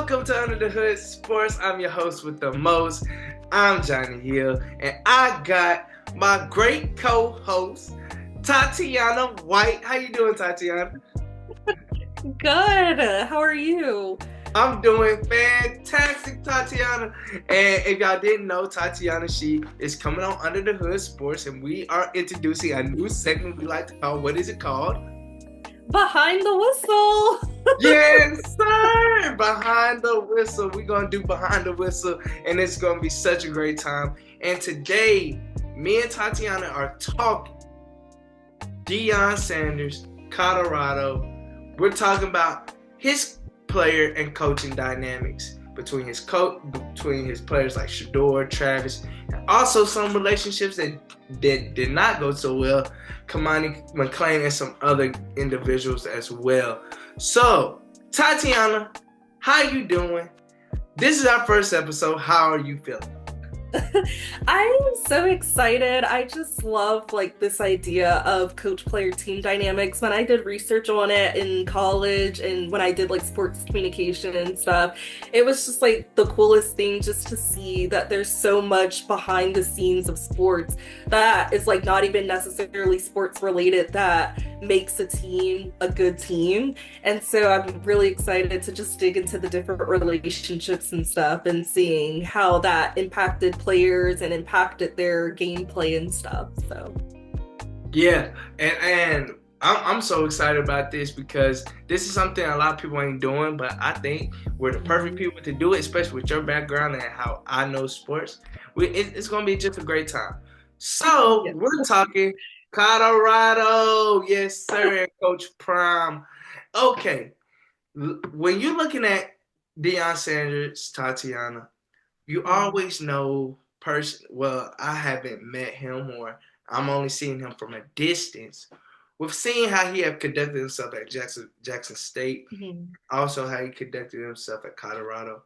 Welcome to Under the Hood Sports. I'm your host with the most. I'm Johnny Hill, and I got my great co-host, Tatiana White. How you doing, Tatiana? Good. How are you? I'm doing fantastic, Tatiana. And if y'all didn't know, Tatiana, she is coming on Under the Hood Sports, and we are introducing a new segment we like to call, what is it called? Behind the whistle. Yes, sir! Behind the whistle. We're going to do behind the whistle, and it's going to be such a great time. And today, me and Tatiana are talking Deion Sanders, Colorado. We're talking about his player and coaching dynamics between his players like Shador, Travis, and also some relationships that did not go so well. Kamani McClain and some other individuals as well. So, Tatiana, how you doing? This is our first episode. How are you feeling? I am so excited. I just love this idea of coach player team dynamics. When I did research on it in college and when I did sports communication and stuff, it was just the coolest thing just to see that there's so much behind the scenes of sports that is not even necessarily sports related that makes a team a good team. And so I'm really excited to just dig into the different relationships and stuff and seeing how that impacted players and impacted their gameplay and stuff. So Yeah, and I'm so excited about this because this is something a lot of people ain't doing, but I think we're the perfect people to do it, especially with your background and how I know sports. It's going to be just a great time. So yeah. we're talking Colorado. Yes, sir, Coach Prime. Okay, when you're looking at Deion Sanders, Tatiana, you always know well, I haven't met him or I'm only seeing him from a distance. We've seen how he have conducted himself at Jackson State, Mhm. also how he conducted himself at Colorado.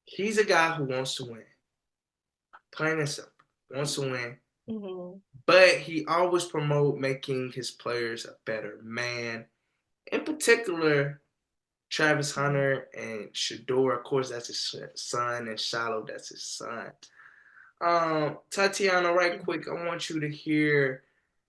He's a guy who wants to win. Plain and simple. Wants to win. Mhm. But he always promote making his players a better man. In particular, Travis Mhm. Hunter and Shador, of course, that's his son, and Shiloh, that's his son. Tatiana, right Mhm. quick, I want you to hear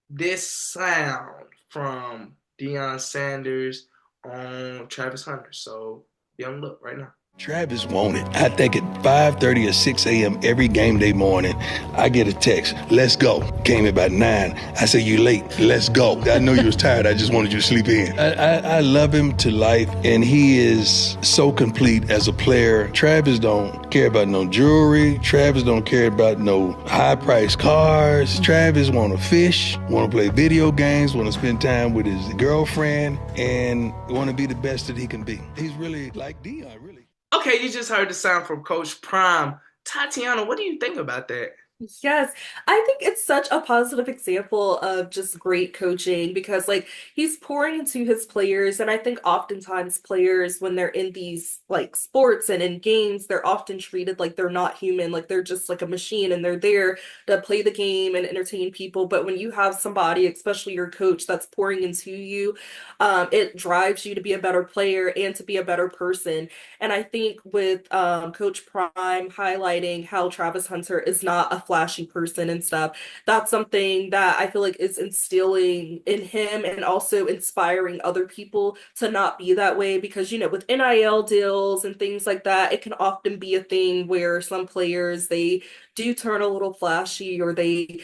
this sound from Deion Sanders on Travis Hunter. So, be on the look right now. Travis wanted. I think at 5:30 or 6 a.m. every game day morning, I get a text. Let's go. Came about 9. I said, you late. Let's go. I know you was tired. I just wanted you to sleep in. I love him to life, and he is so complete as a player. Travis don't care about no jewelry. Travis don't care about no high-priced cars. Travis want to fish, want to play video games, want to spend time with his girlfriend, and want to be the best that he can be. He's really like Deion, really. Okay, you just heard the sound from Coach Prime. Tatiana, what do you think about that? Yes, I think it's such a positive example of just great coaching because he's pouring into his players, and I think oftentimes players when they're in these sports and in games, they're often treated like they're not human, like they're just like a machine and they're there to play the game and entertain people. But when you have somebody, especially your coach, that's pouring into you, it drives you to be a better player and to be a better person. And I think with Coach Prime highlighting how Travis Hunter is not a flashy person and stuff, that's something that I feel like is instilling in him and also inspiring other people to not be that way. Because, with NIL deals and things like that, it can often be a thing where some players, they do turn a little flashy or they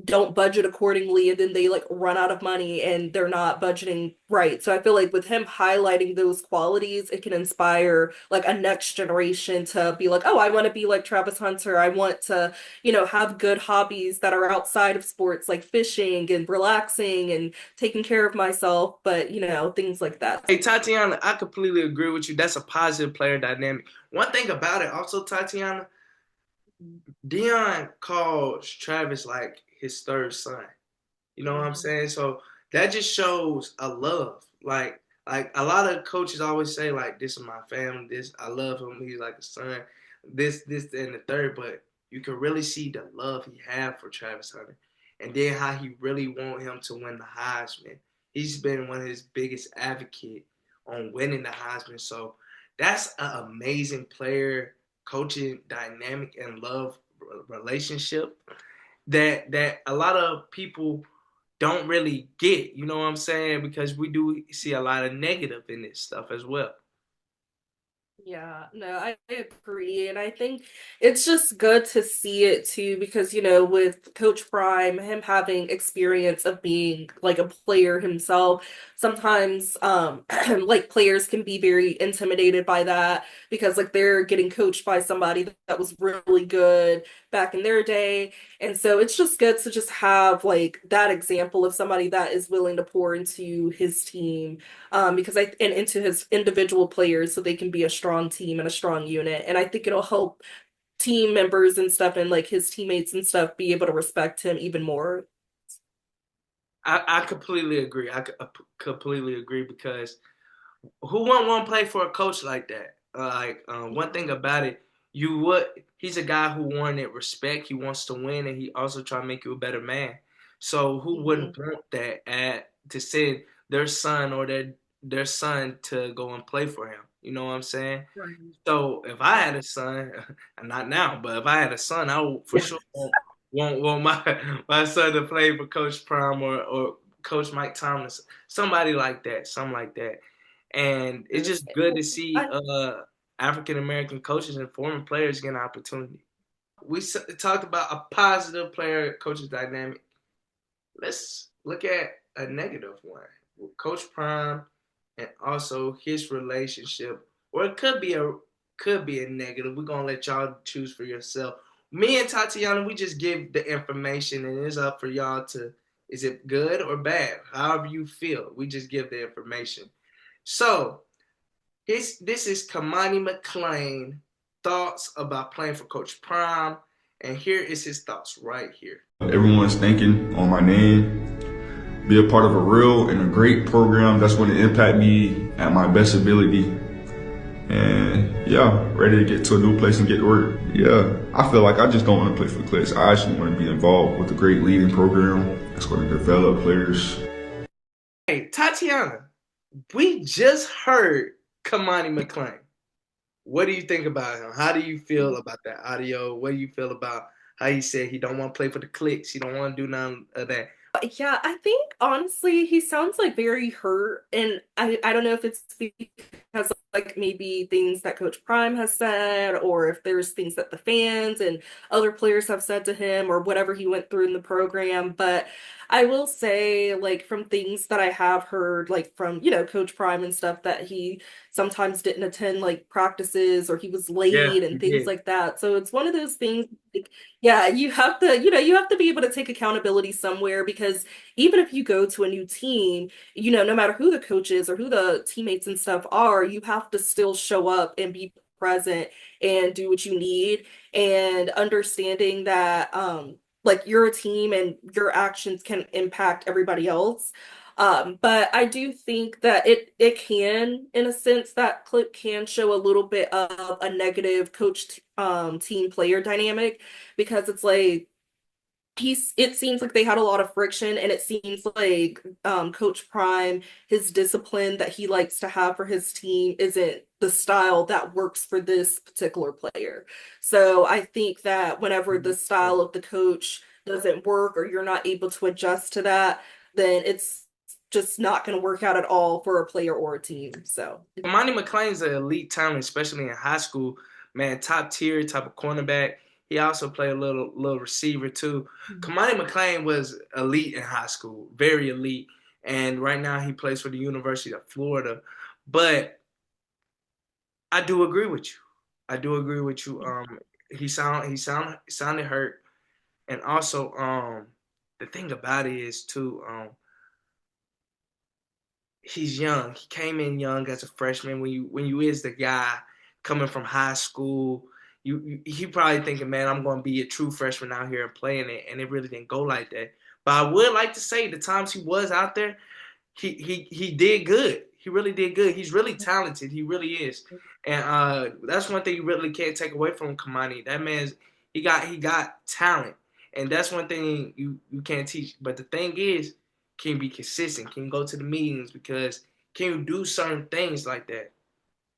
don't budget accordingly and then they run out of money and they're not budgeting right. So I feel like with him highlighting those qualities, it can inspire a next generation to be like, oh, I want to be like Travis Hunter. I want to, have good hobbies that are outside of sports like fishing and relaxing and taking care of myself, but things like that. Hey, Tatiana, I completely agree with you. That's a positive player dynamic. One thing about it, also, Tatiana, Deion calls Travis like his third son. You know what I'm Mhm. saying? So that just shows a love. Like a lot of coaches always say, like, this is my family, this I love him, he's like a son, this, and the third, but you can really see the love he had for Travis Hunter. And then how he really want him to win the Heisman. He's been one of his biggest advocate on winning the Heisman. So That's an amazing player coaching dynamic and love relationship that a lot of people don't really get. You know what I'm saying? Because we do see a lot of negative in this stuff as well. Yeah, no, I agree. And I think it's just good to see it too, because, with Coach Prime, him having experience of being like a player himself, sometimes like players can be very intimidated by that because like they're getting coached by somebody that was really good back in their day. And so it's just good to just have like that example of somebody that is willing to pour into his team because and into his individual players so they can be a strong team and a strong unit. And I think it'll help team members and stuff and like his teammates and stuff be able to respect him even more. I completely agree. Completely agree because who wouldn't want to play for a coach like that? One thing about it, he's a guy who wanted respect. He wants to win, and he also try to make you a better man. So who Mhm. wouldn't want that to send their son or their son to go and play for him? You know what I'm saying? Right. So if I had a son, not now, but if I had a son, I would for Yeah. sure want my son to play for Coach Prime or Coach Mike Thomas, somebody like that, something like that. And it's Yes. just good to see I, African American coaches and former players get an opportunity. We talked about a positive player coaches dynamic. Let's look at a negative one. Coach Prime and also his relationship, or it could be a negative. We're gonna let y'all choose for yourself. Me and Tatiana, we just give the information, and it's up for y'all to is it good or bad, however you feel. We just give the information. So this is Kamani McClain thoughts about playing for Coach Prime, and here is his thoughts right here. Everyone's thinking on my name, be a part of a real and a great program that's going to impact me at my best ability. And yeah, ready to get to a new place and get to work. Yeah, I feel like I just don't want to play for the Clicks. I actually want to be involved with a great leading program that's going to develop players. Hey, Tatiana, we just heard Kamani McClain. What do you think about him? How do you feel about that audio? What do you feel about how he said he don't want to play for the Clicks? He don't want to do none of that. yeah, I think honestly he sounds like very hurt, and I don't know if it's because like maybe things that Coach Prime has said, or if there's things that the fans and other players have said to him, or whatever he went through in the program. But I will say, like from things that I have heard, like from Coach Prime and stuff, that he sometimes didn't attend like practices or he was Yeah, late he and things did. like that. So it's one of those things. Like, yeah, you have to be able to take accountability somewhere because even if you go to a new team, no matter who the coach is or who the teammates and stuff are, you have to still show up and be present and do what you need and understanding that like you're a team and your actions can impact everybody else. But I do think that it can, in a sense, that clip can show a little bit of a negative coach team player dynamic because it's like it seems like they had a lot of friction, and it seems like Coach Prime, his discipline that he likes to have for his team isn't the style that works for this particular player. So I think that whenever the style of the coach doesn't work or you're not able to adjust to that, then it's just not going to work out at all for a player or a team. So Monty McClain's an elite talent, especially in high school. Man, top tier, type of cornerback. He also played a little receiver too. Kamani McClain was elite in high school, very elite, and right now he plays for the University of Florida. But I do agree with you. I do agree with you. He sounded hurt, and also the thing about it is too he's young. He came in young as a freshman. When you is the guy coming from high school, he probably thinking, man, I'm going to be a true freshman out here and playing it, and it really didn't go like that. But I would like to say the times he was out there, he did good. He really did good. He's really talented. He really is, and that's one thing you really can't take away from Kamani. That man's he got talent, and that's one thing you can't teach. But the thing is, can you be consistent? Can you go to the meetings? Because can you do certain things like that?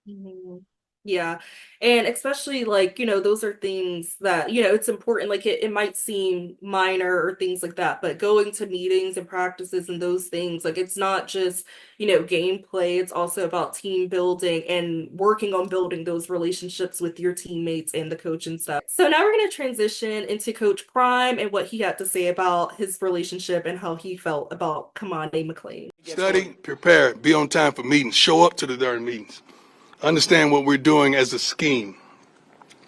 Mhm. Yeah. And especially like, those are things that, it's important. Like it might seem minor or things like that, but going to meetings and practices and those things, like it's not just, gameplay. It's also about team building and working on building those relationships with your teammates and the coach and stuff. So now we're going to transition into Coach Prime and what he had to say about his relationship and how he felt about Kamani McLean. Study, prepare, be on time for meetings, show up to the darn meetings. Understand what we're doing as a scheme.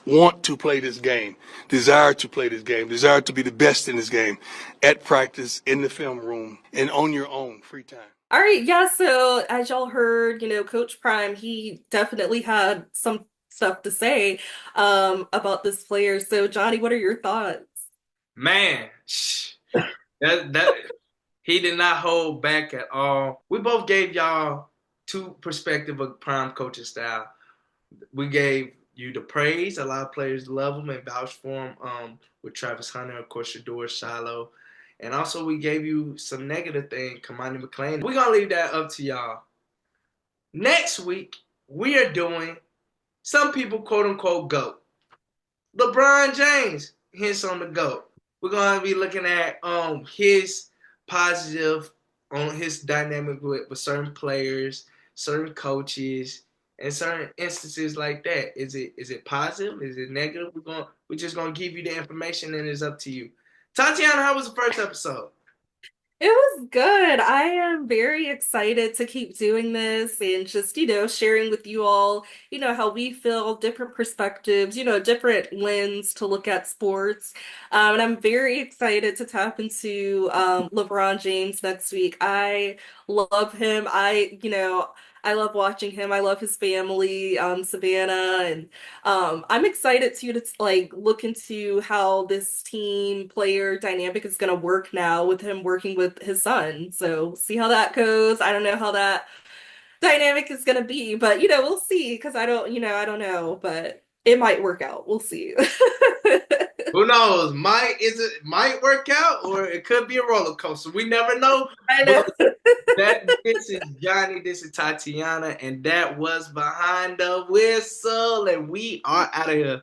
Want to play this game, desire to play this game, desire to be the best in this game at practice, in the film room, and on your own free time. All right, yeah, so as y'all heard, Coach Prime, he definitely had some stuff to say about this player. So Johnny, what are your thoughts? Man, that he did not hold back at all. We both gave y'all two perspective of Prime coaching style. We gave you the praise. A lot of players love him and vouch for him. With Travis Hunter, of course, Shador, Shiloh. And also we gave you some negative thing, Kamani McLean. We're going to leave that up to y'all. Next week, we are doing some people quote unquote GOAT. LeBron James hints on the GOAT. We're going to be looking at his positive, on his dynamic with certain players, certain coaches, and certain instances like that. Is it positive? Is it negative? We're just gonna give you the information, and it's up to you. Tatiana, how was the first episode? It was good. I am very excited to keep doing this and just, sharing with you all, how we feel, different perspectives, different lens to look at sports. And I'm very excited to tap into LeBron James next week. I love him. I love watching him. I love his family, Savannah, and I'm excited to like look into how this team player dynamic is going to work now with him working with his son. So see how that goes. I don't know how that dynamic is going to be, but we'll see because I don't know, but it might work out. We'll see. Who knows? Might work out, or it could be a roller coaster. We never know. I know. This is Johnny, this is Tatiana, and that was Behind the Whistle, and we are out of here.